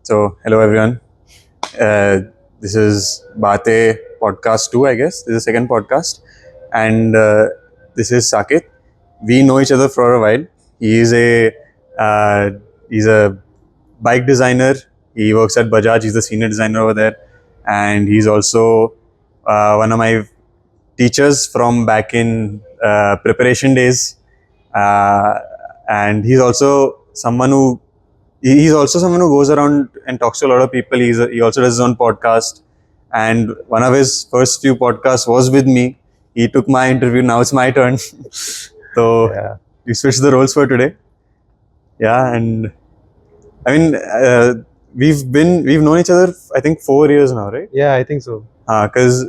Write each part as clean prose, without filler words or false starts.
So, hello everyone. Uh, this is Bate podcast 2, I guess. This is the second podcast. And this is Saket. We know each other for a while. He is uh, he's a bike designer. He works at Bajaj. He's the senior designer over there. And he's also one of my teachers from back in preparation days. Uh, and he's also someone who goes around and talks to a lot of people. He also does his own podcast, and one of his first few podcasts was with me. He took my interview. Now it's my turn. So Yeah, we switched the roles for today. Yeah, and I mean, we've known each other, I think, 4 years now, right? yeah, I think so. Because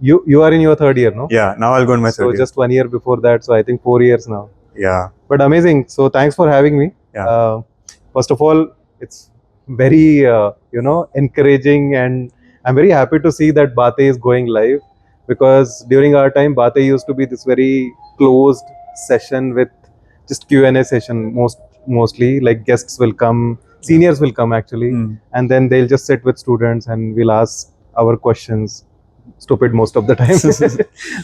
You are in your third year, no? yeah, now I'll go in my So third year. just 1 year before that, so I think 4 years now. Yeah, But amazing. So thanks for having me. Yeah. First of all, it's very encouraging, and I'm very happy to see that Bate is going live, because during our time Bate used to be this very closed session with just Q&A session mostly, like guests will come, seniors will come actually, and then they'll just sit with students and we'll ask our questions. Stupid most of the time.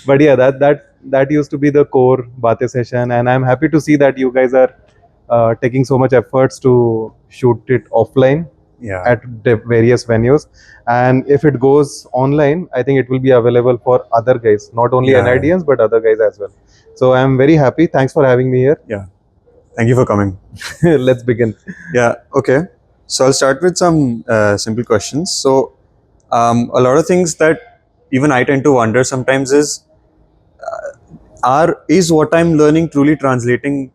But yeah, that used to be the core Bate session, and I'm happy to see that you guys are taking so much efforts to shoot it offline yeah, at the various venues. And if it goes online, I think it will be available for other guys, not only Yeah. NIDians but other guys as well. So I'm very happy. Thanks for having me here. yeah. Thank you for coming. Let's begin. Yeah, okay. So I'll start with some simple questions. So, a lot of things that even I tend to wonder sometimes is is what I'm learning truly translating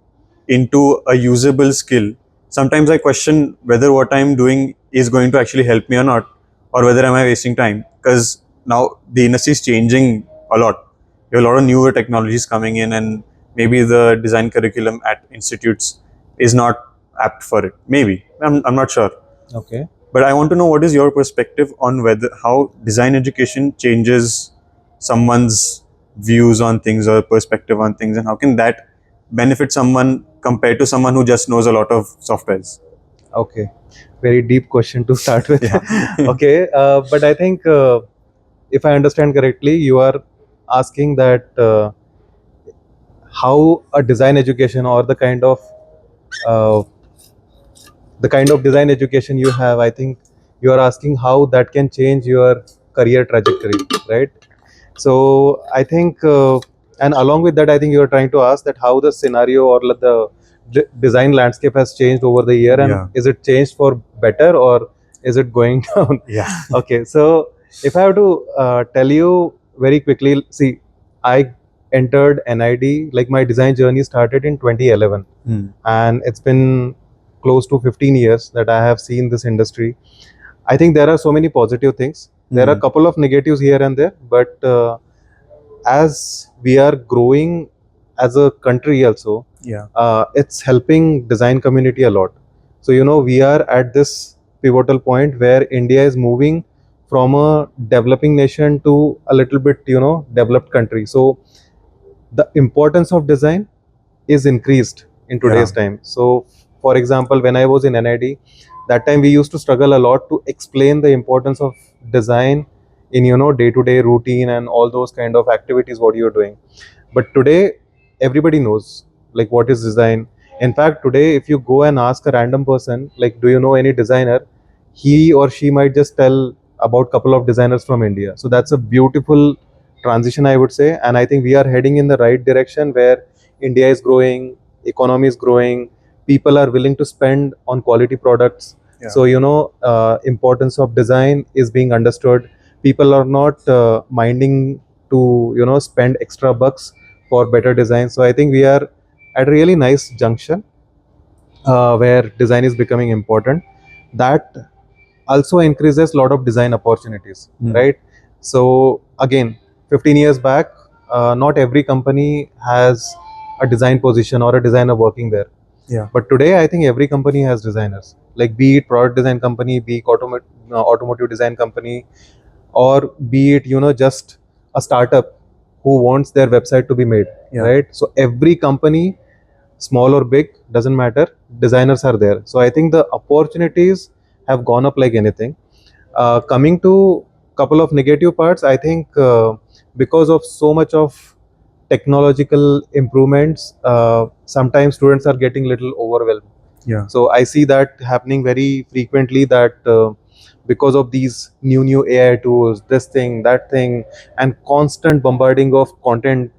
into a usable skill? Sometimes I question whether what I'm doing is going to actually help me or not, or whether am I wasting time? Because now the industry is changing a lot. There are a lot of newer technologies coming in, and maybe the design curriculum at institutes is not apt for it. Maybe I'm not sure. Okay. But I want to know what is your perspective on whether how design education changes someone's views on things or perspective on things, and how can that benefit someone compared to someone who just knows a lot of softwares. Okay. Very deep question to start with. Yeah. Okay. But I think if I understand correctly, you are asking that how a design education, or uh, the kind of design education you have, I think you are asking how that can change your career trajectory, right? So I think, and along with that, I think you are trying to ask that how the scenario or the design landscape has changed over the year, and Yeah. is it changed for better or is it going down? Yeah. Okay, so if I have to tell you very quickly, see, I entered NID, like my design journey started in 2011, and it's been close to 15 years that I have seen this industry. I think there are so many positive things. There are a couple of negatives here and there, but as we are growing as a country also, Yeah. it's helping design community a lot. So we are at this pivotal point where India is moving from a developing nation to a little bit developed country. So the importance of design is increased in today's time. So for example, when I was in NID, that time we used to struggle a lot to explain the importance of design in day-to-day routine and all those kind of activities what you're doing. But today everybody knows like what is design. In fact, today if you go and ask a random person like, do you know any designer, he or she might just tell about couple of designers from India. So that's a beautiful transition, I would say, and I think we are heading in the right direction where India is growing, economy is growing, people are willing to spend on quality products. Yeah. So importance of design is being understood. People are not minding to spend extra bucks for better design. So I think we are at a really nice junction where design is becoming important. That also increases a lot of design opportunities, right? So again, 15 years back, not every company has a design position or a designer working there. Yeah. But today, I think every company has designers, like be it product design company, be it automotive design company, or be it just a startup who wants their website to be made. Yeah. Right? So every company, small or big, doesn't matter, designers are there. So I think the opportunities have gone up like anything. Coming to couple of negative parts, I think because of so much of technological improvements, sometimes students are getting little overwhelmed. Yeah. So I see that happening very frequently, that because of these new AI tools, this thing, that thing, and constant bombarding of content,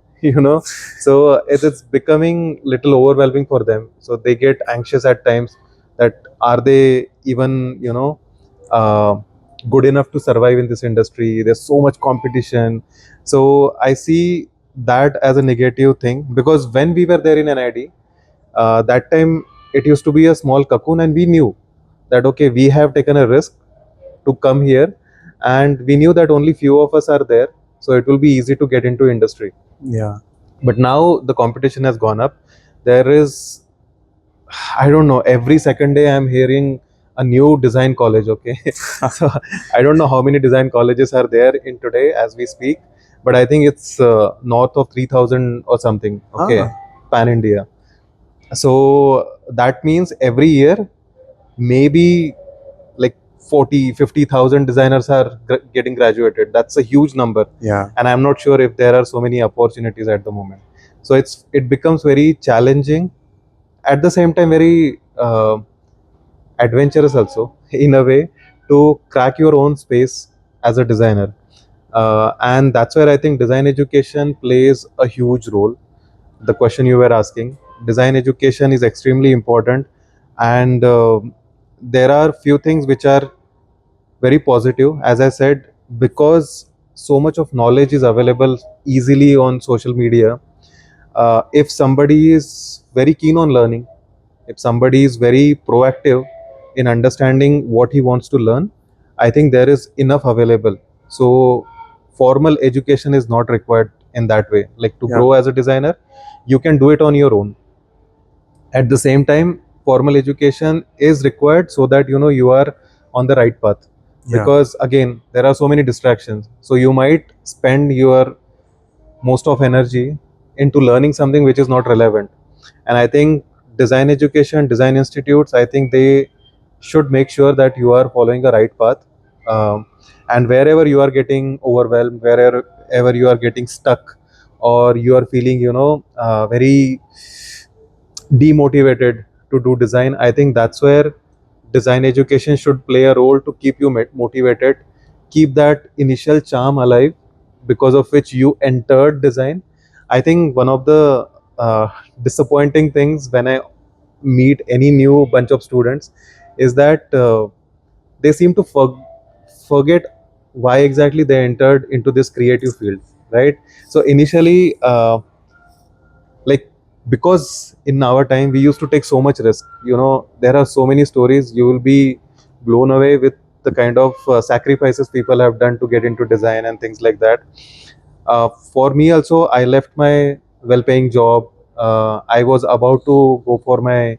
so it's becoming little overwhelming for them. So they get anxious at times, that are they even uh, good enough to survive in this industry? There's so much competition. So I see that as a negative thing, because when we were there in NID, that time it used to be a small cocoon, and we knew that okay, we have taken a risk to come here, and we knew that only few of us are there, so it will be easy to get into industry. Yeah. But now the competition has gone up. There is, I don't know, every second day I'm hearing a new design college. Okay, so I don't know how many design colleges are there in today as we speak, but I think it's north of 3,000 or something. Okay, pan India. So that means every year, maybe like 40-50,000 designers are getting graduated. That's a huge number. Yeah. And I'm not sure if there are so many opportunities at the moment. So it becomes very challenging, at the same time very adventurous also, in a way, to crack your own space as a designer. And that's where I think design education plays a huge role. The question you were asking, design education is extremely important. And there are few things which are very positive, as I said, because so much of knowledge is available easily on social media. If somebody is very keen on learning, if somebody is very proactive in understanding what he wants to learn, I think there is enough available. So formal education is not required in that way. Like, to Yeah. grow as a designer, you can do it on your own. At the same time, formal education is required so that you are on the right path. Yeah. Because again, there are so many distractions, so you might spend your most of energy into learning something which is not relevant. And I think design education, design institutes, I think they should make sure that you are following the right path. And wherever you are getting overwhelmed, wherever you are getting stuck, or you are feeling very demotivated to do design, I think that's where design education should play a role to keep you motivated, keep that initial charm alive, because of which you entered design. I think one of the uh, disappointing things when I meet any new bunch of students is that they seem to forget why exactly they entered into this creative field, right? So initially, like, because in our time we used to take so much risk. There are so many stories, you will be blown away with the kind of sacrifices people have done to get into design and things like that. For me also, I left my well-paying job. I was about to go for my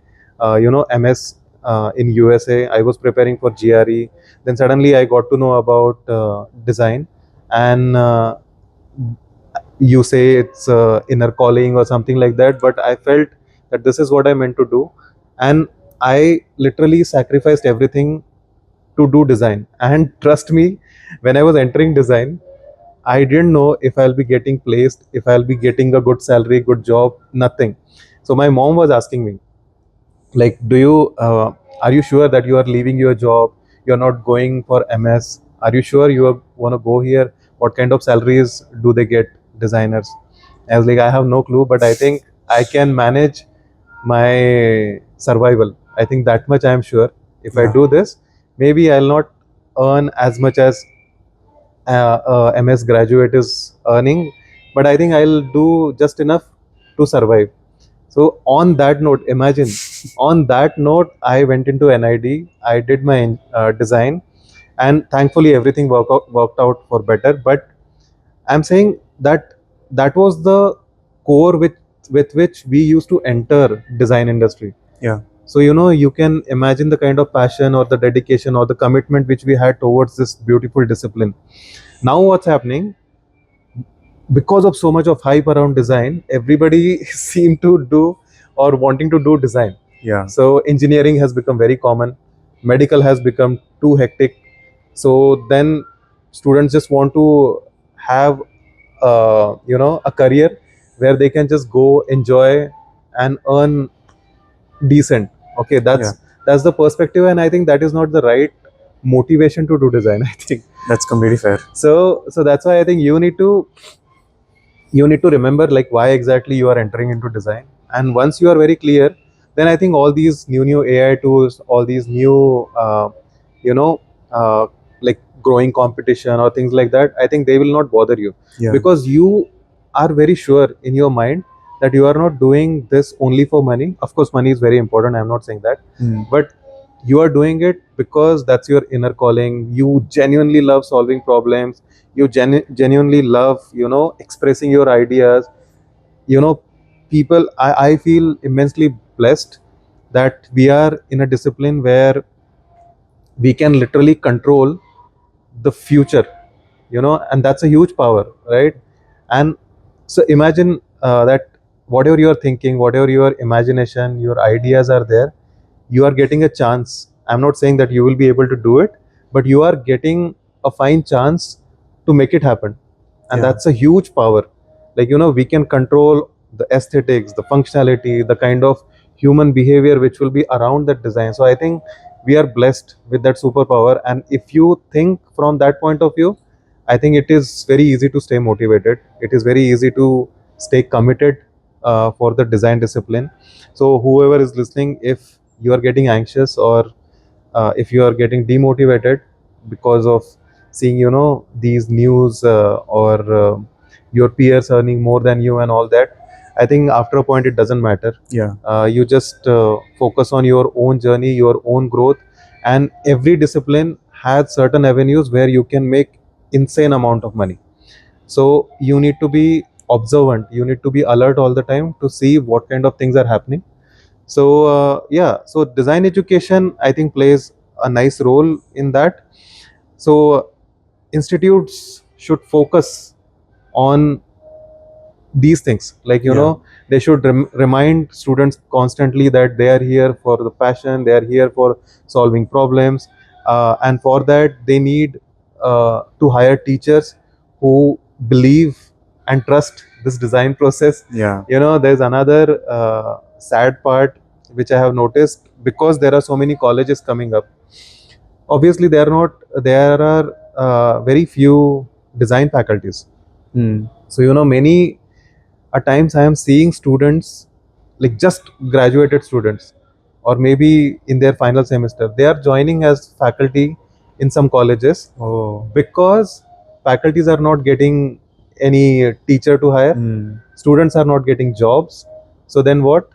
MS in USA. I was preparing for GRE. Then suddenly I got to know about design. And you say it's inner calling or something like that, but I felt that this is what I meant to do. And I literally sacrificed everything to do design. And trust me, when I was entering design, I didn't know if I'll be getting placed, if I'll be getting a good salary, good job, nothing. So my mom was asking me, like, do you are you sure that you are leaving your job, you're not going for MS? Are you sure you want to go here? What kind of salaries do they get, designers? I was like, I have no clue, but I think I can manage my survival. I think that much I am sure. If I Yeah. do this, maybe I'll not earn as much as MS graduate is earning, but I think I'll do just enough to survive. So on that note, imagine, on that note, I went into NID. I did my design, and thankfully everything worked out for better. But I'm saying that that was the core with which we used to enter design industry. Yeah. So you can imagine the kind of passion or the dedication or the commitment which we had towards this beautiful discipline. Now what's happening? Because of so much of hype around design, everybody seem to do or wanting to do design. Yeah. So engineering has become very common. medical has become too hectic. So then students just want to have a career where they can just go enjoy and earn decent. Okay, Yeah, that's the perspective, and I think that is not the right motivation to do design. I think that's completely fair. so that's why I think you need to remember like why exactly you are entering into design, and once you are very clear, then I think all these new AI tools, all these new you know like growing competition or things like that, I think they will not bother you, Yeah, because you are very sure in your mind that you are not doing this only for money. Of course money is very important, I'm not saying that, but you are doing it because that's your inner calling. You genuinely love solving problems. You genuinely love expressing your ideas. You know people I feel immensely blessed that we are in a discipline where we can literally control the future, and that's a huge power, right? And so imagine that whatever you are thinking, whatever your imagination, your ideas are there, you are getting a chance. I'm not saying that you will be able to do it, but you are getting a fine chance to make it happen. And yeah, that's a huge power. Like, we can control the aesthetics, the functionality, the kind of human behavior which will be around that design. So I think we are blessed with that superpower. And if you think from that point of view, I think it is very easy to stay motivated. It is very easy to stay committed for the design discipline. So whoever is listening, if you are getting anxious, or if you are getting demotivated because of seeing these news, or your peers earning more than you and all that, I think after a point it doesn't matter. yeah, You just focus on your own journey, your own growth, and every discipline has certain avenues where you can make insane amount of money. So you need to be observant, you need to be alert all the time to see what kind of things are happening. So yeah, so design education I think plays a nice role in that. So institutes should focus on these things, like yeah, they should remind students constantly that they are here for the passion, they are here for solving problems, and for that they need to hire teachers who believe and trust this design process. yeah, There's another sad part which I have noticed, because there are so many colleges coming up. Obviously there are very few design faculties. So many at times I am seeing students, like just graduated students, or maybe in their final semester, they are joining as faculty in some colleges, oh, because faculties are not getting any teacher to hire, students are not getting jobs. So then what?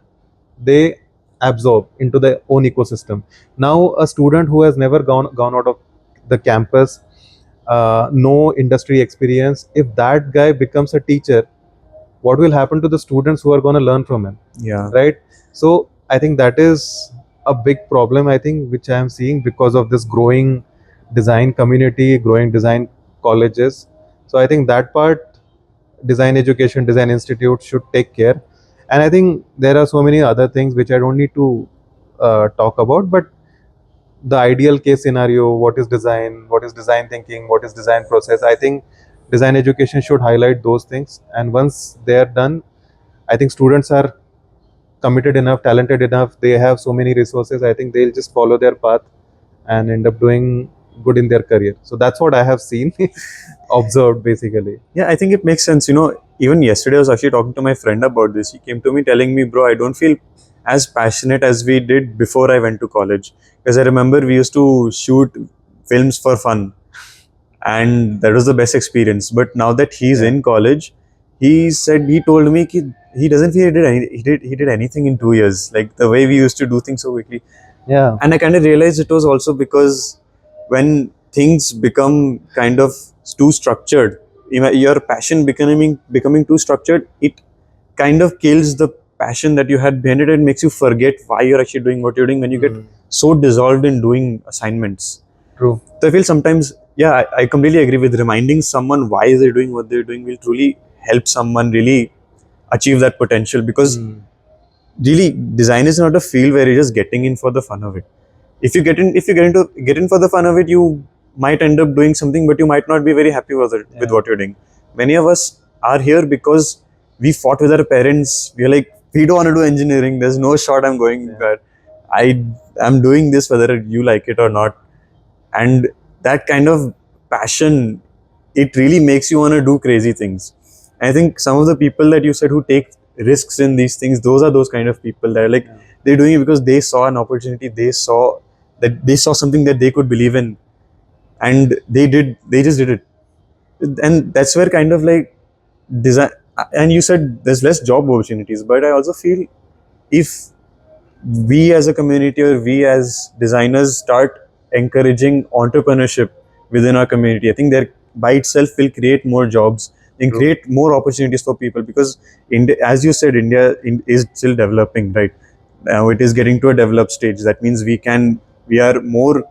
They absorb into their own ecosystem. Now a student who has never gone out of the campus, no industry experience, if that guy becomes a teacher, what will happen to the students who are going to learn from him, yeah, right? So I think that is a big problem, I think, which I am seeing because of this growing design community, growing design colleges. So I think that part, design education, design institute should take care. And I think there are so many other things which I don't need to talk about, but the ideal case scenario, what is design thinking, what is design process, I think design education should highlight those things. And once they are done, I think students are committed enough, talented enough, they have so many resources, I think they'll just follow their path and end up doing good in their career. So that's what I have seen, observed basically. yeah. I think it makes sense. Even yesterday I was actually talking to my friend about this. He came to me telling me, bro, I don't feel as passionate as we did before I went to college. Because I remember we used to shoot films for fun, and that was the best experience. But now that he's Yeah. in college, he told me he doesn't feel he did anything in 2 years, like the way we used to do things so quickly. Yeah. And I kind of realized it was also because when things become kind of too structured, your passion becoming too structured, it kind of kills the passion that you had behind it, and makes you forget why you're actually doing what you're doing when you get so dissolved in doing assignments. True. So I feel sometimes, yeah, I completely agree with reminding someone why they're doing what they're doing will truly help someone really achieve that potential. Because really, design is not a field where you're just getting in for the fun of it. if you get in for the fun of it, you might end up doing something, but you might not be very happy with it, with Yeah. what you're doing. Many of us are here because we fought with our parents. We're like, we don't want to do engineering, there's no shot I'm going Yeah. there. I am doing this whether you like it or not. And that kind of passion, it really makes you want to do crazy things. I think some of the people that you said who take risks in these things, those are those kind of people that are like, Yeah. they're doing it because they saw an opportunity, they saw something that they could believe in, and they just did it. And that's where kind of like design. And you said there's less job opportunities, but I also feel if we as a community or we as designers start encouraging entrepreneurship within our community, I think that by itself will create more jobs and True. create more opportunities for people. Because India, as you said, is still developing, right? Now it is getting to a developed stage. That means we are more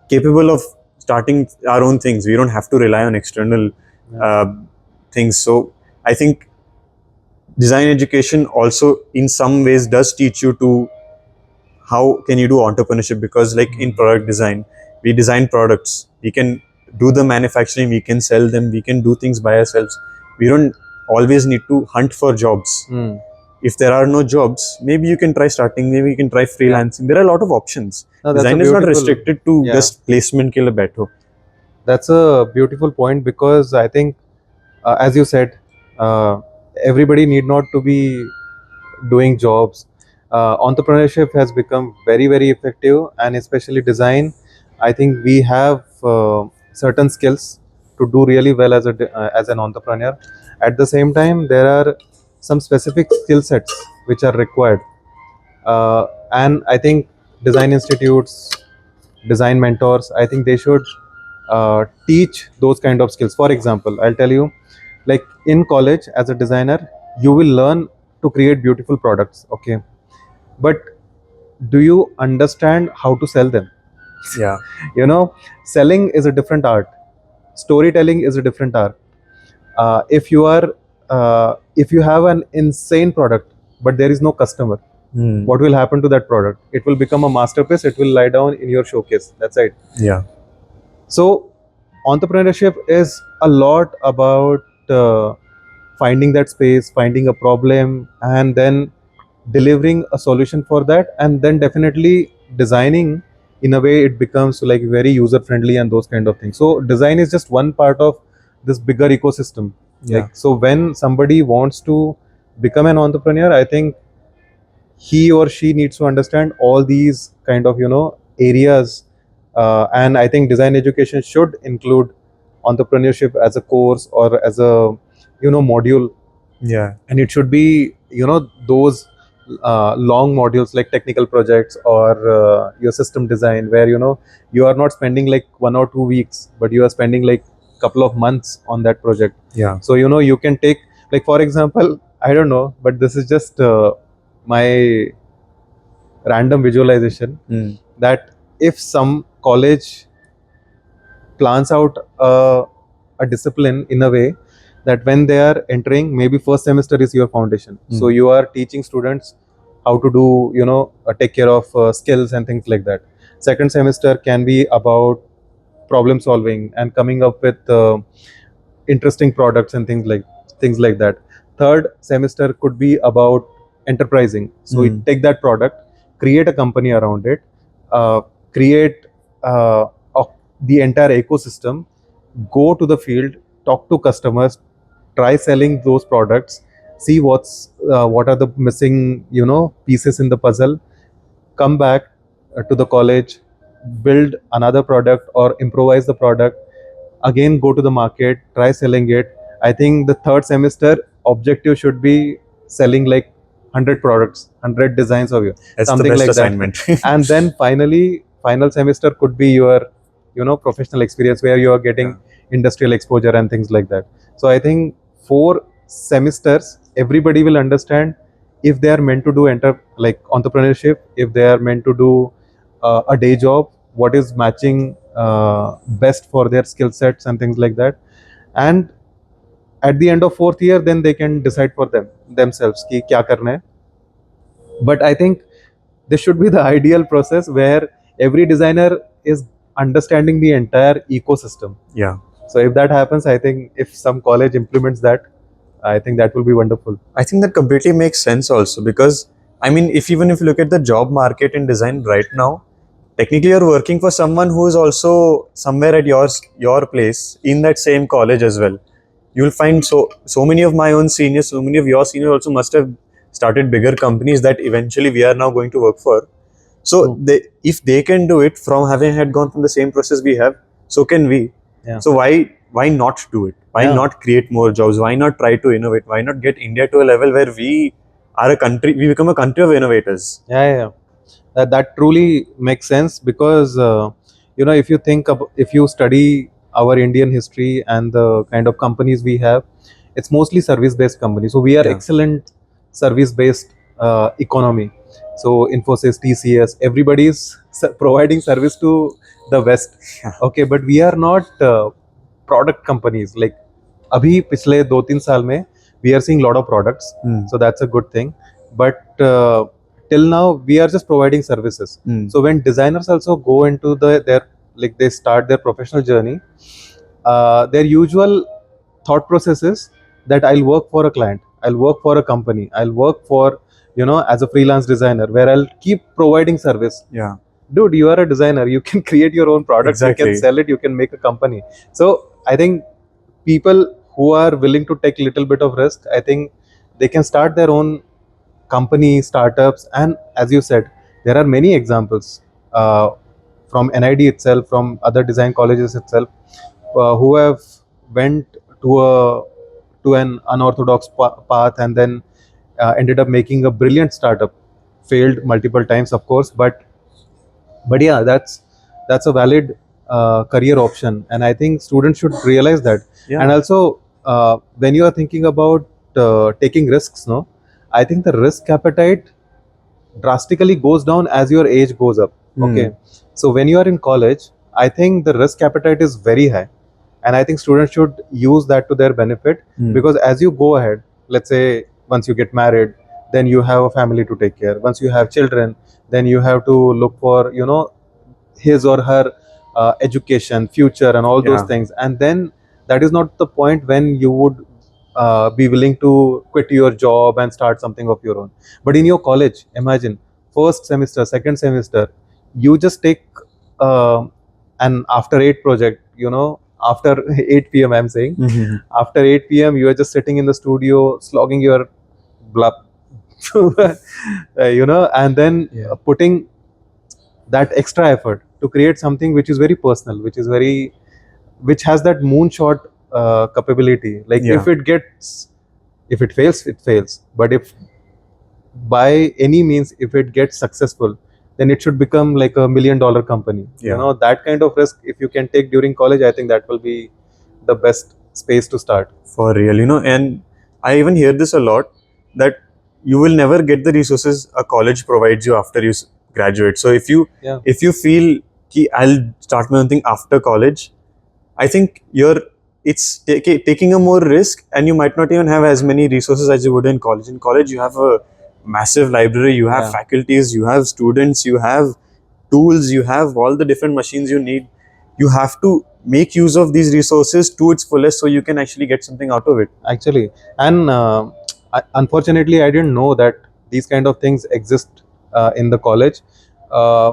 capable of starting our own things. We don't have to rely on external Yeah. things. So I think design education also in some ways does teach you to how can you do entrepreneurship. Because like in product design, we design products, we can do the manufacturing, we can sell them, we can do things by ourselves. We don't always need to hunt for jobs. Hmm. If there are no jobs, maybe you can try starting, maybe you can try Yeah. freelancing. There are a lot of options. No, that's a Design is not beautiful. restricted to Yeah. just placement ke liye baitho. That's a beautiful point because I think, as you said, uh, everybody need not to be doing jobs. Entrepreneurship has become very, very effective, and especially design. I think we have certain skills to do really well as an entrepreneur. At the same time, there are some specific skill sets which are required, and I think design institutes, design mentors, I think they should teach those kind of skills. For example, I'll tell you, like in college as a designer, you will learn to create beautiful products, okay, but do you understand how to sell them? Yeah. You know, selling is a different art, storytelling is a different art. If you have an insane product but there is no customer, what will happen to that product? It will become a masterpiece, it will lie down in your showcase, that's it. Yeah. So entrepreneurship is a lot about finding that space, finding a problem, and then delivering a solution for that, and then definitely designing in a way it becomes like very user friendly and those kind of things. So design is just one part of this bigger ecosystem. Yeah. Like, so when somebody wants to become an entrepreneur, I think he or she needs to understand all these kind of areas, and I think design education should include entrepreneurship as a course or as a module. Yeah. And it should be those long modules like technical projects or your system design, where you are not spending like 1 or 2 weeks, but you are spending like couple of months on that project. Yeah. So you can take, like, for example, I don't know, but this is just my random visualization, that if some college plans out a discipline in a way that when they are entering, maybe first semester is your foundation, so you are teaching students how to do take care of skills and things like that. Second semester can be about problem solving and coming up with interesting products and things like that. Third semester could be about enterprising, so you take that product, create a company around it, uh, create uh, of the entire ecosystem, go to the field, talk to customers, try selling those products, see what are the missing pieces in the puzzle, come back to the college, build another product or improvise the product, again go to the market, try selling it. I think the third semester objective should be selling like 100 products, 100 designs of you, That's the something best like assignment. that. And then finally, final semester could be your professional experience, where you are getting industrial exposure and things like that. So I think 4 semesters everybody will understand if they are meant to do like entrepreneurship, if they are meant to do a day job, what is matching best for their skill sets and things like that. And at the end of fourth year, then they can decide for themselves ki kya karna hai. But I think this should be the ideal process, where every designer is understanding the entire ecosystem. Yeah. So if that happens, I think if some college implements that, I think that will be wonderful. I think that completely makes sense also, because I mean, if even if you look at the job market in design right now, technically you're working for someone who is also somewhere at your place in that same college as well. You'll find so many of my own seniors, so many of your seniors also must have started bigger companies that eventually we are now going to work for. So True. if they can do it from having had gone from the same process we have, so can we. Yeah. So why not do it? Why Yeah. not create more jobs? Why not try to innovate? Why not get India to a level where we become a country of innovators? Yeah, yeah, yeah. That truly makes sense because if you think if you study our Indian history and the kind of companies we have, it's mostly service based companies. So we are Yeah. excellent service based economy. So Infosys, TCS, everybody is providing service to the West. Yeah. Okay, but we are not product companies. Like अभी पिछले 2-3 साल में we are seeing lot of products, so that's a good thing. But till now we are just providing services. So when designers also go into their like they start their professional journey, their usual thought process is that I'll work for a client, I'll work for a company, I'll work for as a freelance designer where I'll keep providing service. Yeah. Dude, you are a designer, you can create your own product, you can Exactly. sell it, you can make a company. So I think people who are willing to take little bit of risk, I think they can start their own company startups. And as you said, there are many examples from NID itself, from other design colleges itself, who have went to an unorthodox path and then ended up making a brilliant startup, failed multiple times of course, but yeah, that's a valid career option, and I think students should realize that. Yeah. And also when you are thinking about taking risks, no, I think the risk appetite drastically goes down as your age goes up. Okay, so when you are in college, I think the risk appetite is very high, and I think students should use that to their benefit. Because as you go ahead, let's say once you get married, then you have a family to take care. Once you have children, then you have to look for his or her education, future, and all those Yeah. things. And then that is not the point when you would be willing to quit your job and start something of your own. But in your college, imagine first semester, second semester, you just take uh, an after 8 project, after 8 p.m. I'm saying, after 8 p.m. you are just sitting in the studio slogging your blood, and then Yeah. putting that extra effort to create something which is very personal, which has that moonshot capability. Like Yeah. if it fails, it fails. But if by any means, if it gets successful, then it should become like $1 million company. Yeah. That kind of risk, if you can take during college, I think that will be the best space to start. For real, and I even hear this a lot, that you will never get the resources a college provides you after you graduate. So Yeah. if you feel ki I'll start my own thing after college, I think it's taking a more risk, and you might not even have as many resources as you would in college. In college, you have a massive library, you have Yeah. faculties, you have students, you have tools, you have all the different machines you need. You have to make use of these resources to its fullest so you can actually get something out of it. Actually, and unfortunately I didn't know that these kind of things exist in the college. uh,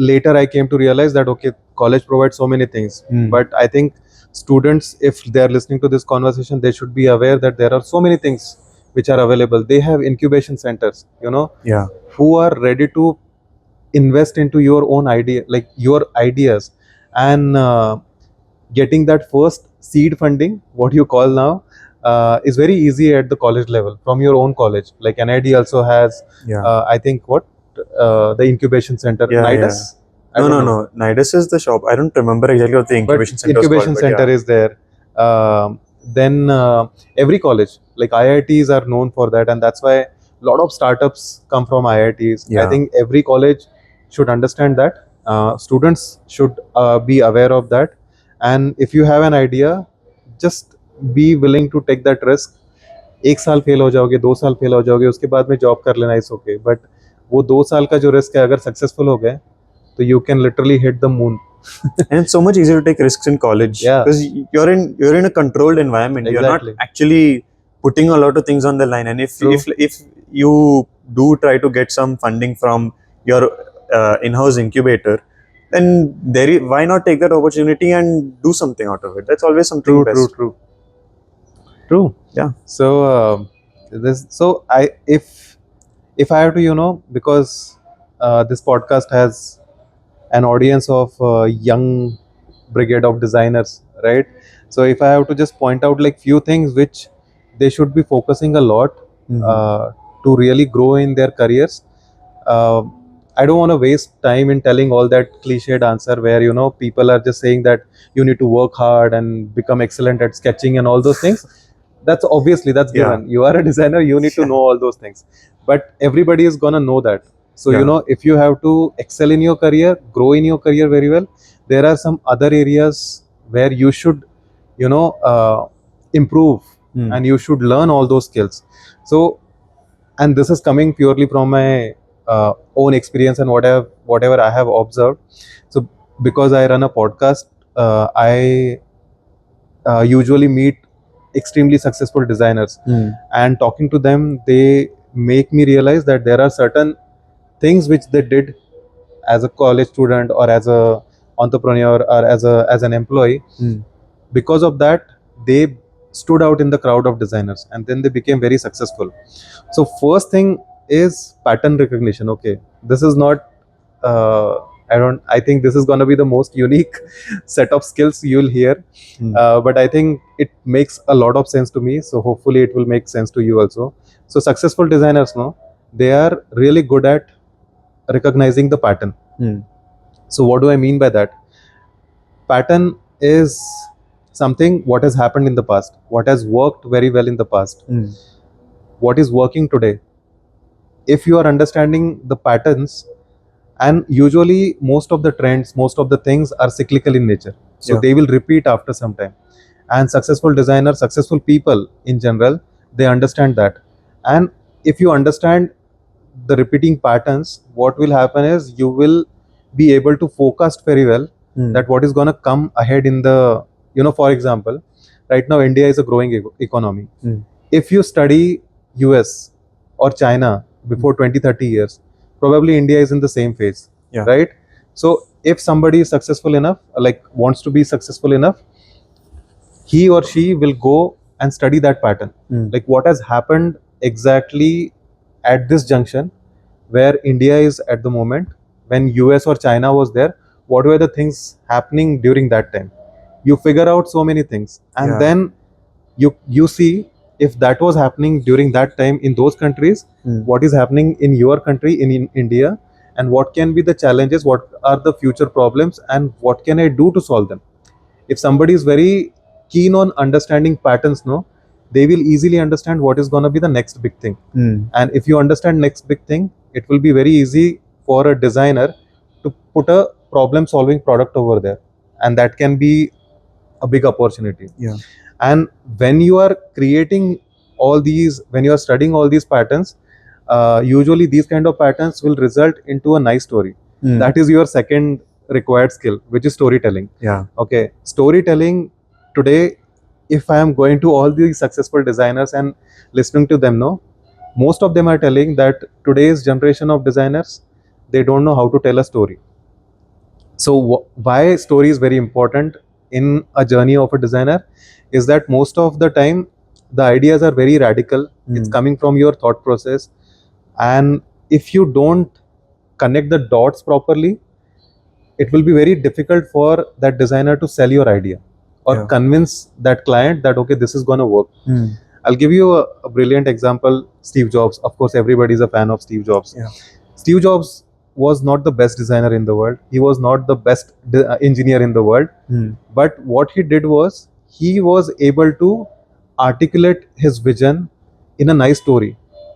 Later I came to realize that okay, college provides so many things. But I think students, if they are listening to this conversation, they should be aware that there are so many things which are available. They have incubation centers, Yeah. who are ready to invest into your own idea, like your ideas. And getting that first seed funding, what you call now, is very easy at the college level from your own college. Like NID also has, Yeah. I think what the incubation center, Yeah, Nidus. I No, don't no, know. no. Nidus is the shop. I don't remember exactly what the But incubation center was called, incubation but center yeah. is there. Then every college, like IITs, are known for that, and that's why a lot of startups come from IITs. I Yeah. think every college should understand that. Students should be aware of that, and if you have an idea, just be willing to take that risk. 1 साल fail हो जाओगे, 2 साल fail हो जाओगे, उसके बाद में job कर लेना इज ओके. बट वो 2 साल का जो रिस्क है, अगर सक्सेसफुल हो गए, So you can literally hit the moon. And it's so much easier to take risks in college Yeah. because you're in a controlled environment. You're not Exactly. actually putting a lot of things on the line. And True. if you do try to get some funding from your in-house incubator, then why not take that opportunity and do something out of it? That's always something True, best. true. Yeah. So if I have to, because this podcast has an audience of young brigade of designers, right? So if I have to just point out like few things which they should be focusing a lot uh, to really grow in their careers. uh, I don't want to waste time in telling all that cliched answer where people are just saying that you need to work hard and become excellent at sketching and all those things. That's obviously that's Yeah. given. You are a designer, you need to know all those things, but everybody is gonna know that. So Yeah. if you have to excel in your career, grow in your career very well, there are some other areas where you should improve, and you should learn all those skills. So, and this is coming purely from my own experience and whatever I have observed. So because I run a podcast, I usually meet extremely successful designers, and talking to them, they make me realize that there are certain things which they did as a college student or as a entrepreneur or as an employee. Because of that, they stood out in the crowd of designers, and then they became very successful. So first thing is pattern recognition. Okay, this is not I think this is going to be the most unique set of skills you'll hear. But I think it makes a lot of sense to me, so hopefully it will make sense to you also. So successful designers, no, they are really good at recognizing the pattern. So what do I mean by that? Pattern is something what has happened in the past, what has worked very well in the past, what is working today. If you are understanding the patterns, and usually most of the trends, most of the things are cyclical in nature, so Yeah. they will repeat after some time. And successful designers, successful people in general, they understand that. And if you understand the repeating patterns, what will happen is you will be able to forecast very well that what is going to come ahead in the, for example, right now India is a growing economy. If you study US or China before 20-30 years, probably India is in the same phase. Yeah. Right? So if somebody is successful enough, like wants to be successful enough, he or she will go and study that pattern. Like what has happened exactly at this junction where India is at the moment, when US or China was there, what were the things happening during that time? You figure out so many things, and Yeah. then you see if that was happening during that time in those countries, what is happening in your country in India, and what can be the challenges, what are the future problems, and what can I do to solve them. If somebody is very keen on understanding patterns, no, they will easily understand what is going to be the next big thing. And if you understand next big thing, it will be very easy for a designer to put a problem solving product over there, and that can be a big opportunity. Yeah. And when you are creating all these, when you are studying all these patterns, usually these kind of patterns will result into a nice story. That is your second required skill, which is storytelling. Yeah. Okay, storytelling today, if I am going to all these successful designers and listening to them, no, most of them are telling that today's generation of designers, they don't know how to tell a story. So why story is very important in a journey of a designer is that most of the time the ideas are very radical. It's coming from your thought process, and if you don't connect the dots properly, it will be very difficult for that designer to sell your idea or Yeah. convince that client that okay, this is going to work. I'll give you a brilliant example. Steve Jobs, of course everybody is a fan of Steve Jobs. Yeah. Steve Jobs was not the best designer in the world, he was not the best engineer in the world, but what he did was he was able to articulate his vision in a nice story,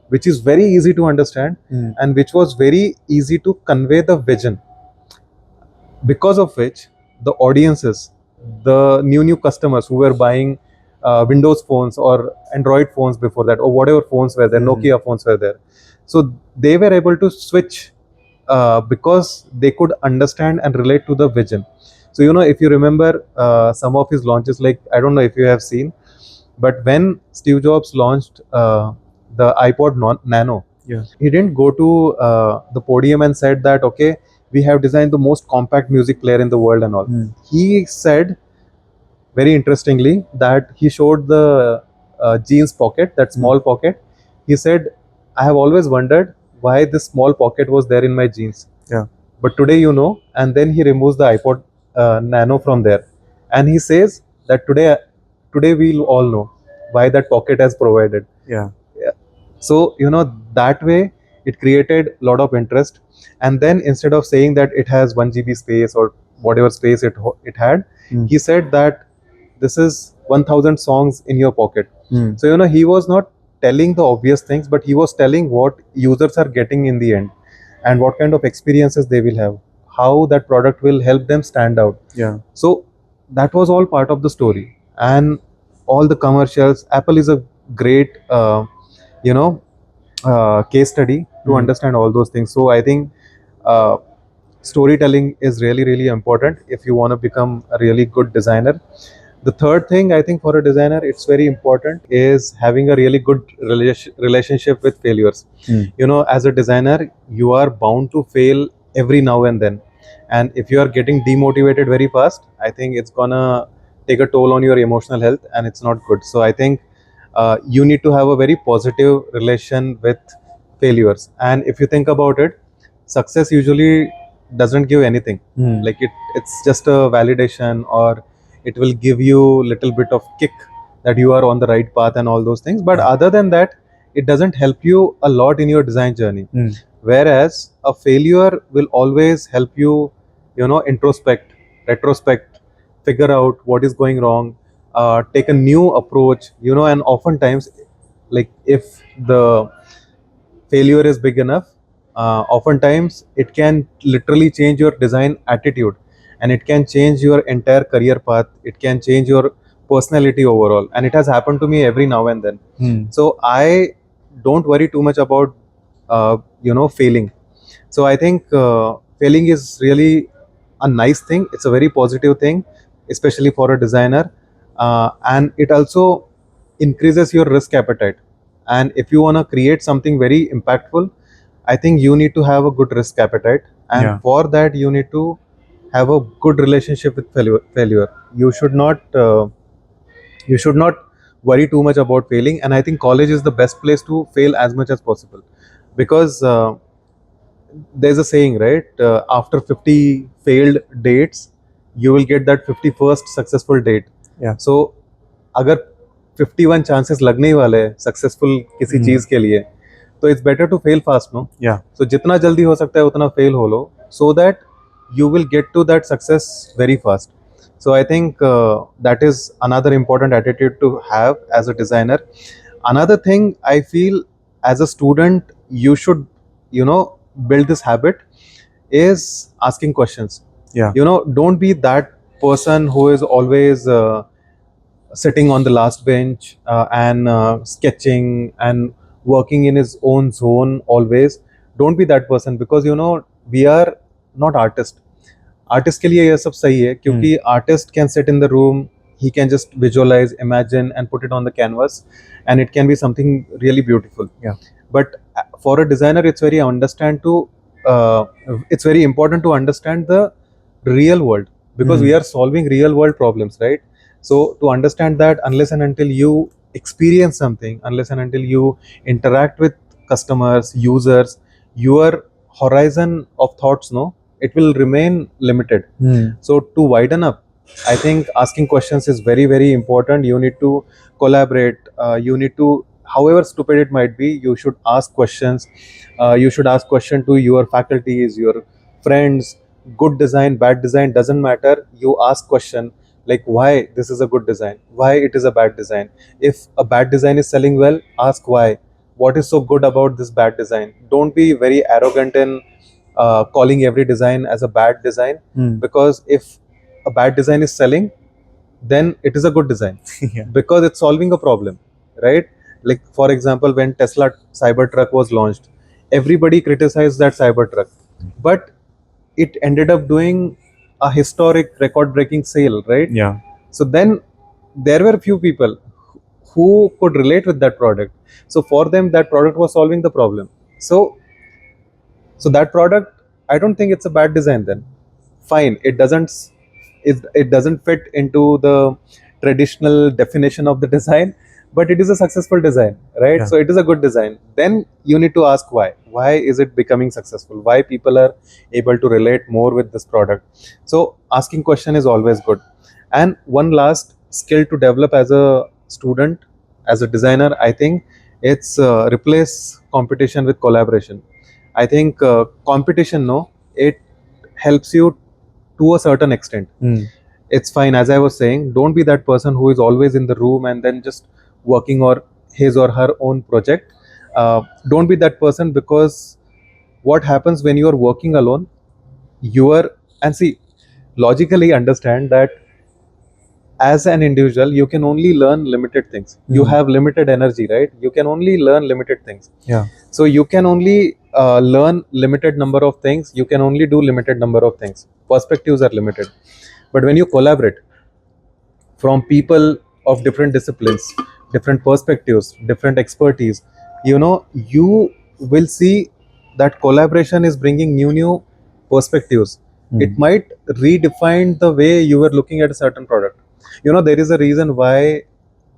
which is very easy to understand, and which was very easy to convey the vision, because of which the audiences, the new customers who were buying Windows phones or Android phones before that, or whatever phones were there, Nokia phones were there, so they were able to switch because they could understand and relate to the vision. So if you remember some of his launches, like I don't know if you have seen, but when Steve Jobs launched the iPod Nano, Yeah. he didn't go to the podium and said that, okay, we have designed the most compact music player in the world and all. He said very interestingly that he showed the jeans pocket, that small pocket. He said, I have always wondered why this small pocket was there in my jeans. Yeah. But today and then he removes the iPod Nano from there, and he says that today we'll all know why that pocket has provided. Yeah. Yeah. So that way it created a lot of interest, and then instead of saying that it has 1 GB space or whatever space it had, he said that this is 1000 songs in your pocket. So he was not telling the obvious things, but he was telling what users are getting in the end, and what kind of experiences they will have, how that product will help them stand out. Yeah. So that was all part of the story, and all the commercials. Apple is a great you know case study to understand all those things. So I think uh, storytelling is really really important if you want to become a really good designer. The third thing I think for a designer it's very important is having a really good relationship with failures. As a designer you are bound to fail every now and then, and if you are getting demotivated very fast, I think it's gonna take a toll on your emotional health, and it's not good. So I think you need to have a very positive relation with failures. And if you think about it, success usually doesn't give anything. Like it's just a validation, or it will give you little bit of kick that you are on the right path and all those things, but other than that it doesn't help you a lot in your design journey. Whereas a failure will always help you, introspect, retrospect, figure out what is going wrong, take a new approach, and oftentimes, like if the failure is big enough, oftentimes it can literally change your design attitude, and it can change your entire career path. It can change your personality overall, and it has happened to me every now and then. So I don't worry too much about failing. So I think failing is really a nice thing. It's a very positive thing, especially for a designer, and it also increases your risk appetite. And if you want to create something very impactful, I think you need to have a good risk appetite, and for that you need to have a good relationship with failure. You should not worry too much about failing, and I think college is the best place to fail as much as possible, because there's a saying, right? After 50 failed dates, you will get that 51st successful date. Yeah. So अगर 51 chances लगने ही वाले हैं successful किसी चीज के लिए, तो it's better to fail fast, no? Yeah. So जितना जल्दी हो सकता है उतना फेल हो लो, so that you will get to that success very fast. So I think that is another important attitude to have as a designer. Another thing I feel, as a student you should build this habit, is asking questions. Yeah. Don't be that person who is always sitting on the last bench and sketching and working in his own zone always. Don't be that person, because we are not artists. Artist के लिए ये सब सही है, क्योंकि artist can sit in the room, he can just visualize, imagine, and put it on the canvas, and it can be something really beautiful. Yeah. But for a designer it's very important to understand the real world, because we are solving real world problems, right? So to understand that, unless and until you experience something, unless and until you interact with customers, users, your horizon of thoughts, no, it will remain limited. So to widen up, I think asking questions is very very important. You need to collaborate. You need to, however stupid it might be, you should ask questions. You should ask question to your faculties, your friends. Good design, bad design, doesn't matter. You ask question like why this is a good design, why it is a bad design. If a bad design is selling well, ask why. What is so good about this bad design? Don't be very arrogant in calling every design as a bad design, because if a bad design is selling, then it is a good design. Yeah. Because it's solving a problem, right? Like for example, when Tesla Cybertruck was launched, everybody criticized that Cybertruck. but it ended up doing a historic record breaking sale, right? Yeah. So then there were few people who could relate with that product. So for them, that product was solving the problem. So that product, I don't think it's a bad design then. Fine, it doesn't fit into the traditional definition of the design, but it is a successful design, right? Yeah. So it is a good design. Then you need to ask why is it becoming successful, why people are able to relate more with this product. So asking question is always good. And one last skill to develop as a student, as a designer, I think it's replace competition with collaboration. I think competition, no, it helps you to a certain extent. Mm. It's fine, as I was saying, don't be that person who is always in the room and then just working or his or her own project. Don't be that person, because what happens when you are working alone, you are, and see, logically understand that as an individual you can only learn limited things. You have limited energy, right? You can only learn limited things. Yeah. So you can only learn limited number of things, you can only do limited number of things, perspectives are limited. But when you collaborate from people of different disciplines, different perspectives, different expertise, you will see that collaboration is bringing new perspectives. It might redefine the way you were looking at a certain product. There is a reason why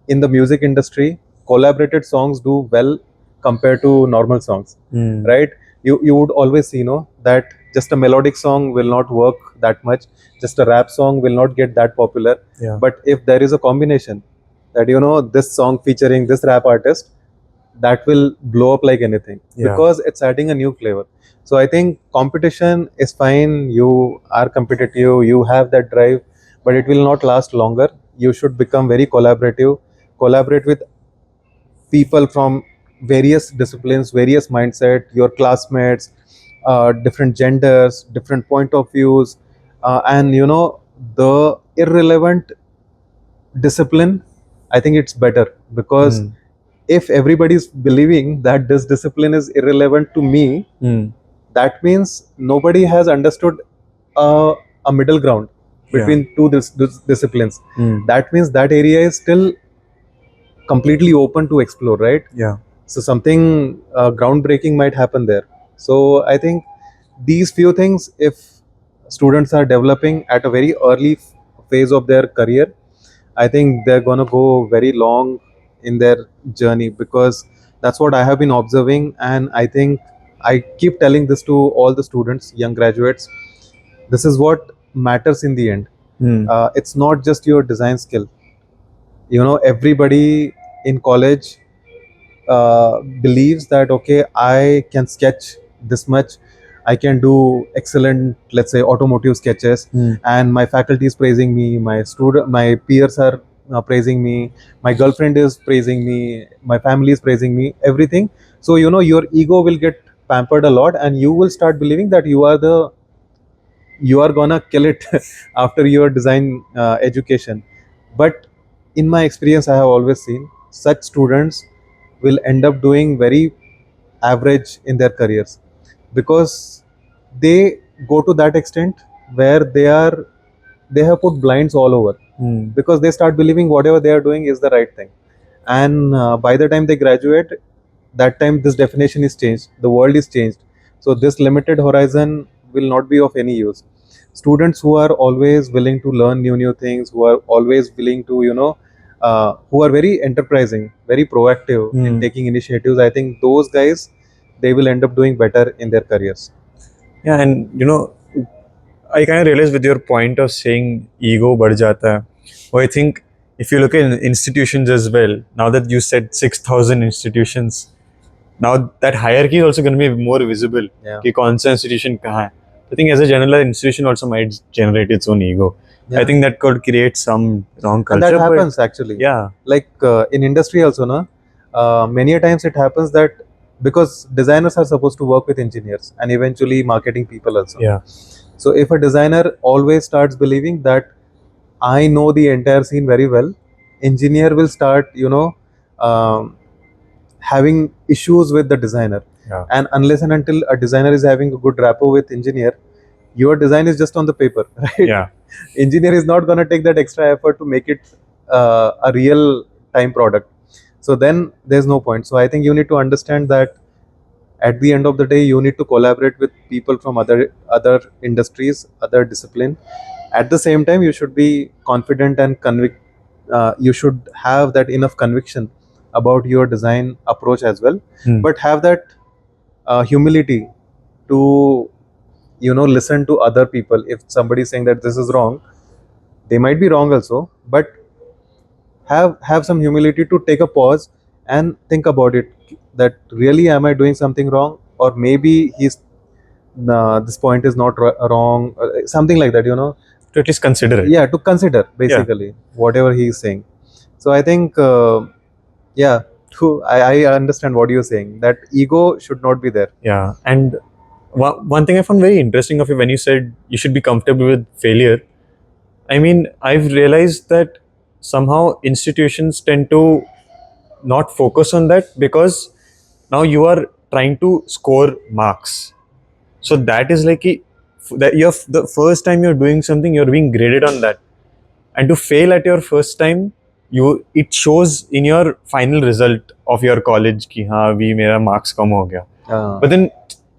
in the music industry collaborated songs do well compared to normal songs, right? You would always see, that just a melodic song will not work that much, just a rap song will not get that popular. Yeah. But if there is a combination, that this song featuring this rap artist, that will blow up like anything, Yeah. because it's adding a new flavor. So I think competition is fine, you are competitive, you have that drive, but it will not last longer. You should become very collaborative, collaborate with people from various disciplines, various mindset, your classmates, different genders, different point of views, and the irrelevant discipline, I think it's better, because if everybody is believing that this discipline is irrelevant to me, that means nobody has understood a middle ground between two disciplines. That means that area is still completely open to explore, right? Yeah. So something groundbreaking might happen there. So I think these few things, if students are developing at a very early phase of their career, I think they're going to go very long in their journey, because that's what I have been observing. And I think I keep telling this to all the students, young graduates, this is what matters in the end. It's not just your design skill. Everybody in college believes that, okay, I can sketch this much, I can do excellent, let's say, automotive sketches, and my faculty is praising me, my peers are praising me, my girlfriend is praising me, my family is praising me, everything. So your ego will get pampered a lot, and you will start believing that you are gonna kill it after your design education. But in my experience, I have always seen such students will end up doing very average in their careers, because they go to that extent where they have put blinds all over, because they start believing whatever they are doing is the right thing. And by the time they graduate, that time this definition is changed, the world is changed. So this limited horizon will not be of any use. Students who are always willing to learn new things, who are always willing to who are very enterprising, very proactive in taking initiatives, I think those guys, they will end up doing better in their careers. Yeah, and I kind of realized with your point of saying ego बढ़ जाता है. Well, I think if you look at institutions as well, now that you said 6,000 institutions, now that hierarchy is also going to be more visible. Yeah. कि कौन सा institution कहाँ है. I think as a general institution also might generate its own ego. I Yeah. think that could create some wrong culture. And that but happens actually. Yeah. Like in industry also, no, many a times it happens that, because designers are supposed to work with engineers and eventually marketing people also. Yeah. So if a designer always starts believing that I know the entire scene very well, engineer will start um, having issues with the designer. Yeah. And unless and until a designer is having a good rapport with engineer, your design is just on the paper, right? Yeah. Engineer is not going to take that extra effort to make it a real time product. So then there's no point. So I think you need to understand that at the end of the day, you need to collaborate with people from other industries, other discipline. At the same time, you should be confident and convict. You should have that enough conviction about your design approach as well, but have that humility to listen to other people. If somebody is saying that this is wrong, they might be wrong also, but have some humility to take a pause and think about it, that really am I doing something wrong, or maybe this point is not wrong, something like that, To at least consider it. yeah, to consider basically whatever he is saying. So I think yeah, I understand what you're saying, that ego should not be there. Yeah. And one thing I found very interesting of you when you said you should be comfortable with failure. I mean, I've realized that somehow institutions tend to not focus on that because now you are trying to score marks. So that is like that you're the first time you're doing something, you're being graded on that. And to fail at your first time, it shows in your final result of your college कि हाँ अभी मेरा marks कम हो गया. But then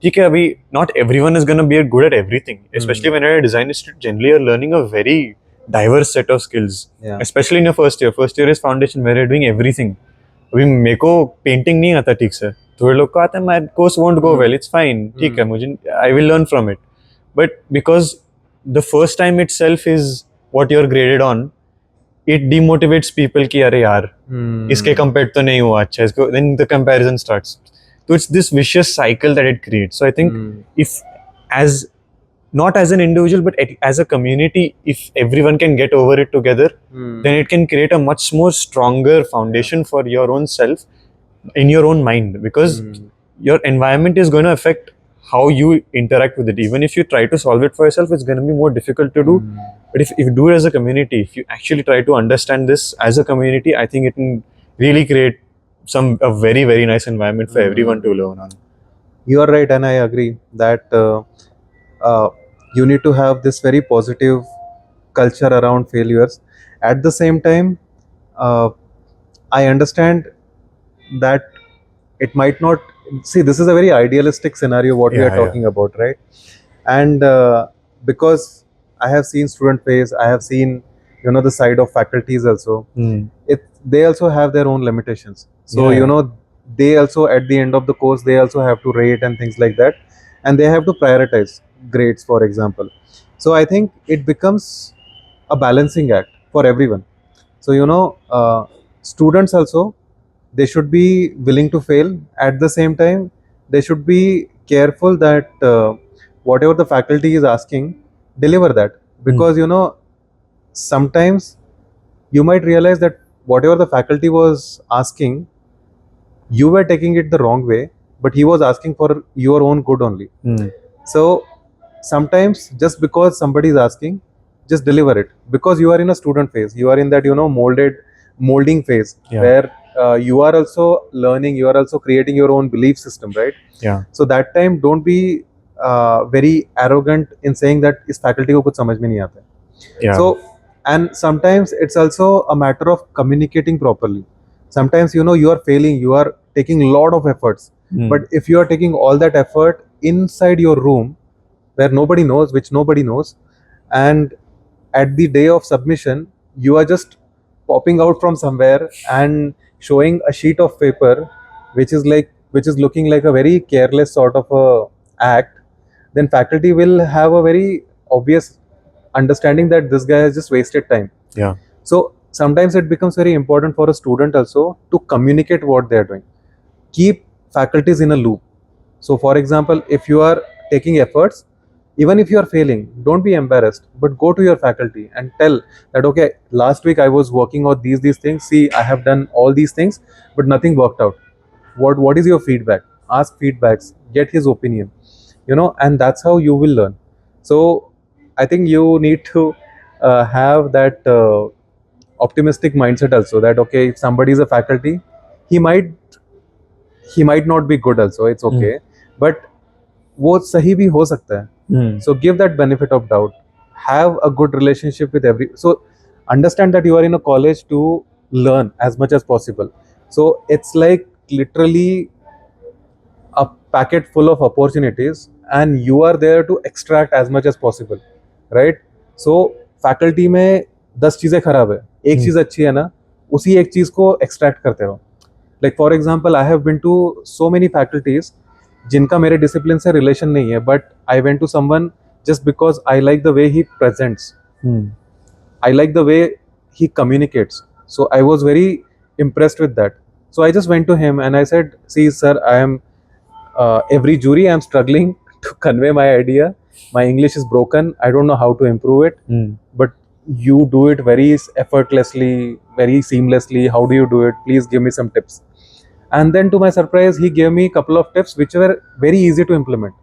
ठीक है अभी not everyone is gonna be good at everything. Especially when you're a design student, generally you're learning a very diverse set of skills. Yeah. Especially in your first year. First year is foundation where you're doing everything. अभी मेरे को painting नहीं आता ठीक से, थोड़े लोग को आता है, my course won't go well, it's fine, ठीक है मुझे I will learn from it. But because the first time itself is what you're graded on, it demotivates people कि अरे यार इसके compared तो नहीं हुआ अच्छा इसको, then the comparison starts. So it's this vicious cycle that it creates. So I think if as not as an individual but as a community, if everyone can get over it together, then it can create a much more stronger foundation for your own self in your own mind, because your environment is going to affect how you interact with it. Even if you try to solve it for yourself, it's going to be more difficult to do. But if you do it as a community, if you actually try to understand this as a community, I think it can really create a very very nice environment for everyone to learn on. You are right, and I agree that you need to have this very positive culture around failures. At the same time, I understand that it might not, see, this is a very idealistic scenario what we are talking about, right? And because I have seen student phase, I have seen the side of faculties also. They also have their own limitations. So they also, at the end of the course, they also have to rate and things like that, and they have to prioritize grades, for example. So I think it becomes a balancing act for everyone. So students also, they should be willing to fail. At the same time, they should be careful that whatever the faculty is asking, deliver that, because sometimes you might realize that whatever the faculty was asking, you were taking it the wrong way, but he was asking for your own good only. So sometimes just because somebody is asking, just deliver it, because you are in a student phase, you are in that molding phase, where you are also learning, you are also creating your own belief system, right? So that time, don't be very arrogant in saying that is faculty ko kuch samajh mein nahi aata hai. So, and sometimes it's also a matter of communicating properly. Sometimes you are failing, you are taking a lot of efforts, but if you are taking all that effort inside your room where nobody knows, which nobody knows, and at the day of submission you are just popping out from somewhere and showing a sheet of paper which is looking like a very careless sort of a act, then faculty will have a very obvious understanding that this guy has just wasted time. So sometimes it becomes very important for a student also to communicate what they are doing. Keep faculties in a loop. So for example, if you are taking efforts, even if you are failing, don't be embarrassed, but go to your faculty and tell that, okay, last week I was working on these things, see, I have done all these things, but nothing worked out. What is your feedback? Ask feedbacks, get his opinion, and that's how you will learn. So I think you need to have that optimistic mindset also, that okay, if somebody is a faculty, he might he might not be good also, it's okay, but वो सही भी हो सकता है. So give that benefit of doubt. Have a good relationship with every. So understand that you are in a college to learn as much as possible. So it's like literally a packet full of opportunities, and you are there to extract as much as possible, right? So faculty में 10 चीज़ें खराब है, एक चीज़ अच्छी है ना, उसी एक चीज़ को extract करते रहो. Like for example, I have been to so many faculties जिनका मेरे discipline से relation नहीं है, but I went to someone just because I like the way he presents. I like the way he communicates. So I was very impressed with that. So I just went to him and I said, "See, sir, I am every jury I'm struggling to convey my idea. My English is broken. I don't know how to improve it. But you do it very effortlessly, very seamlessly. How do you do it? Please give me some tips." And then to my surprise, he gave me a couple of tips which were very easy to implement.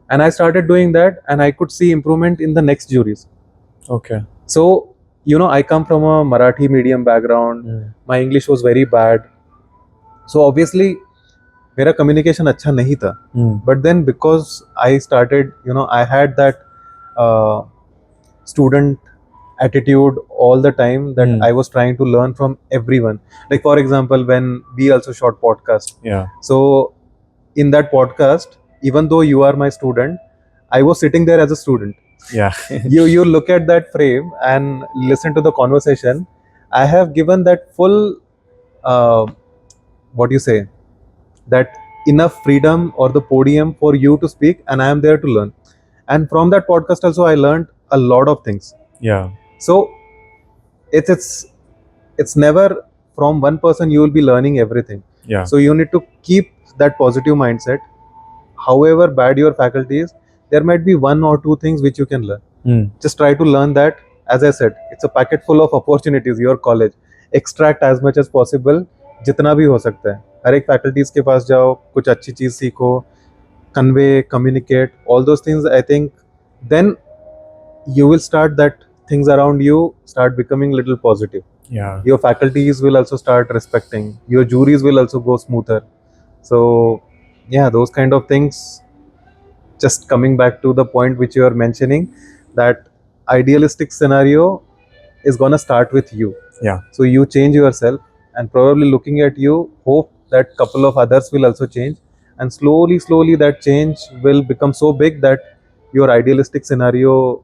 And I started doing that, and I could see improvement in the next juries. Okay. So, I come from a Marathi medium background. My English was very bad. So obviously, मेरा communication अच्छा नहीं था. But then because I started, I had that student attitude all the time that I was trying to learn from everyone. Like for example, when we also shot podcast. Yeah. So in that podcast, even though you are my student, I was sitting there as a student. Yeah. You look at that frame and listen to the conversation. I have given that full what you say, that enough freedom or the podium for you to speak, and I am there to learn. And from that podcast also I learned a lot of things. Yeah. So it's never from one person you will be learning everything. Yeah. So you need to keep that positive mindset. However bad your faculty is, there might be one or two things which you can learn. Just try to learn that. As I said, it's a packet full of opportunities, your college. Extract as much as possible, जितना भी हो सकता है. हर एक faculties के पास जाओ, कुछ अच्छी चीज़ सीखो, convey, communicate, all those things. I think then you will start that things around you start becoming little positive. Yeah. Your faculties will also start respecting. Your juries will also go smoother. So yeah, those kind of things. Just coming back to the point which you are mentioning, that idealistic scenario is gonna start with you. Yeah. So you change yourself, and probably looking at you, hope that couple of others will also change, and slowly that change will become so big that your idealistic scenario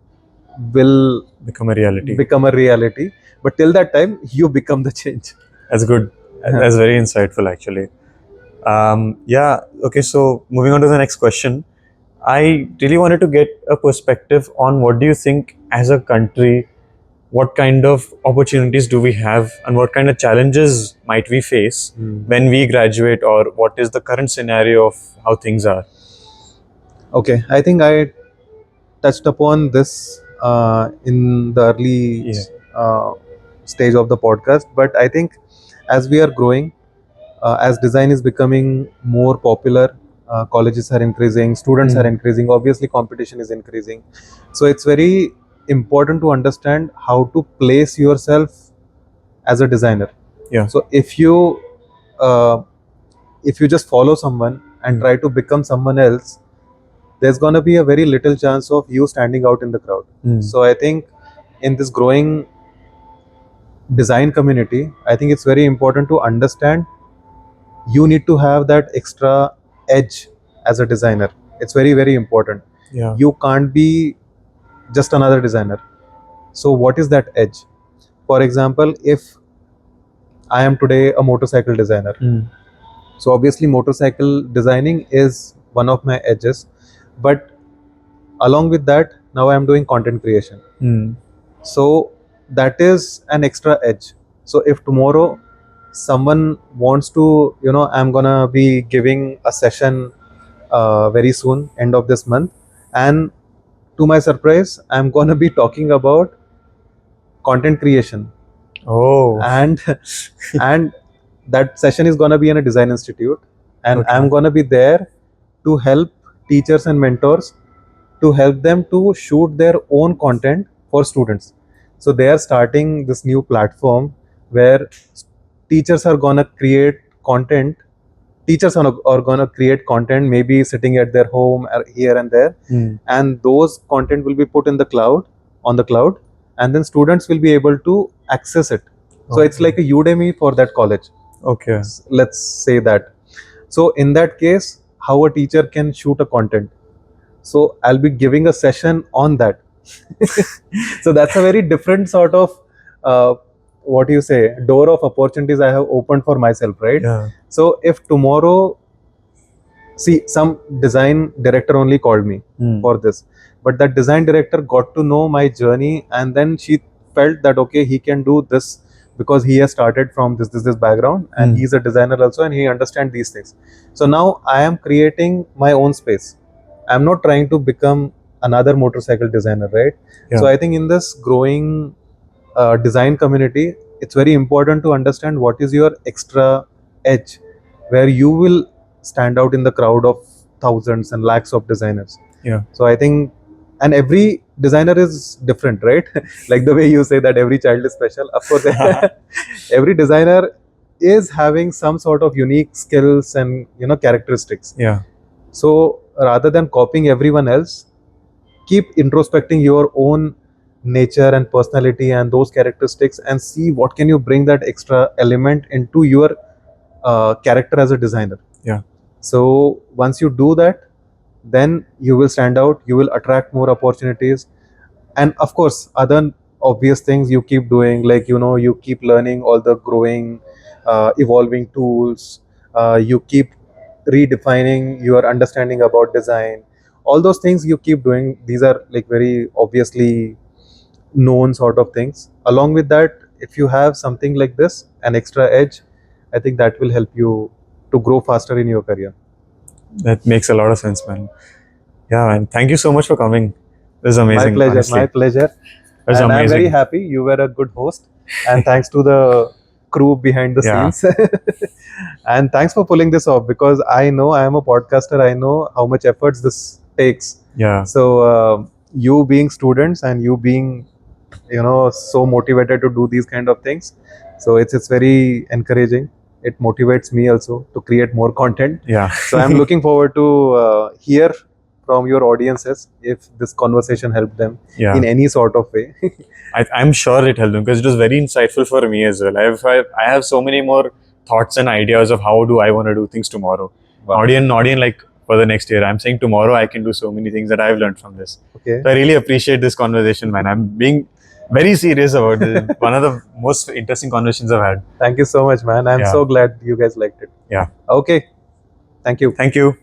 will Become a reality. But till that time, you become the change. That's good. That's very insightful, actually. Yeah. Okay. So moving on to the next question, I really wanted to get a perspective on what do you think as a country, what kind of opportunities do we have, and what kind of challenges might we face when we graduate, or what is the current scenario of how things are? Okay, I think I touched upon this in the early stage of the podcast, but I think as we are growing, as design is becoming more popular, colleges are increasing, students are increasing, obviously competition is increasing. So it's very important to understand how to place yourself as a designer. Yeah. So if you just follow someone and try to become someone else, there's going to be a very little chance of you standing out in the crowd. So I think in this growing design community, I think it's very important to understand you need to have that extra edge as a designer. It's very important. Yeah. You can't be just another designer. So what is that edge? For example, if I am today a motorcycle designer, so obviously motorcycle designing is one of my edges, but along with that, now I am doing content creation. So that is an extra edge. So if tomorrow someone wants to, I'm gonna be giving a session very soon, end of this month, and to my surprise, I'm gonna be talking about content creation. Oh. And and that session is gonna be in a design institute, and Okay. I'm gonna be there to help teachers and mentors to help them to shoot their own content for students. So they are starting this new platform where teachers are gonna create content teachers are going to create content, maybe sitting at their home or here and there, and those content will be put in the cloud, on the cloud, and then students will be able to access it. So it's like a Udemy for that college. Okay. Let's say that. So in that case, how a teacher can shoot a content. So I'll be giving a session on that. So that's a very different sort of what you say, door of opportunities I have opened for myself, right? Yeah. So if tomorrow, see, some design director only called me for this, but that design director got to know my journey, and then she felt that okay, he can do this because he has started from this background, and he's a designer also, and he understands these things. So now I am creating my own space. I'm not trying to become another motorcycle designer, right? Yeah. So I think in this growing design community, it's very important to understand what is your extra edge, where you will stand out in the crowd of thousands and lakhs of designers. Yeah. So I think, and every designer is different, right? Like the way you say that every child is special. Of course, every designer is having some sort of unique skills and characteristics. Yeah. So rather than copying everyone else, keep introspecting your own nature and personality and those characteristics, and see what can you bring that extra element into your character as a designer. Yeah. So once you do that, then you will stand out, you will attract more opportunities, and of course other obvious things you keep doing, like you keep learning all the growing evolving tools, you keep redefining your understanding about design. All those things you keep doing, these are like very obviously known sort of things. Along with that, if you have something like this, an extra edge, I think that will help you to grow faster in your career. That makes a lot of sense, man. Yeah, man. Thank you so much for coming. This is amazing. My pleasure, honestly. my pleasure. It was And I'm very amazing. happy you were a good host. And thanks to the crew behind the Yeah. scenes. And thanks for pulling this off, because I know I am a podcaster. I know how much efforts this takes. Yeah. So you being students and you being so motivated to do these kind of things, so it's very encouraging. It motivates me also to create more content. Yeah. So I'm looking forward to hear from your audiences if this conversation helped them Yeah. in any sort of way. I'm sure it helped them because it was very insightful for me as well. I have so many more thoughts and ideas of how do I want to do things tomorrow. Wow. Not in like for the next year. I'm saying tomorrow I can do so many things that I've learned from this. Okay. So I really appreciate this conversation, man. I'm being very serious about this. One of the most interesting conversations I've had. Thank you so much, man. I'm Yeah. so glad you guys liked it. Yeah. Okay. Thank you. Thank you.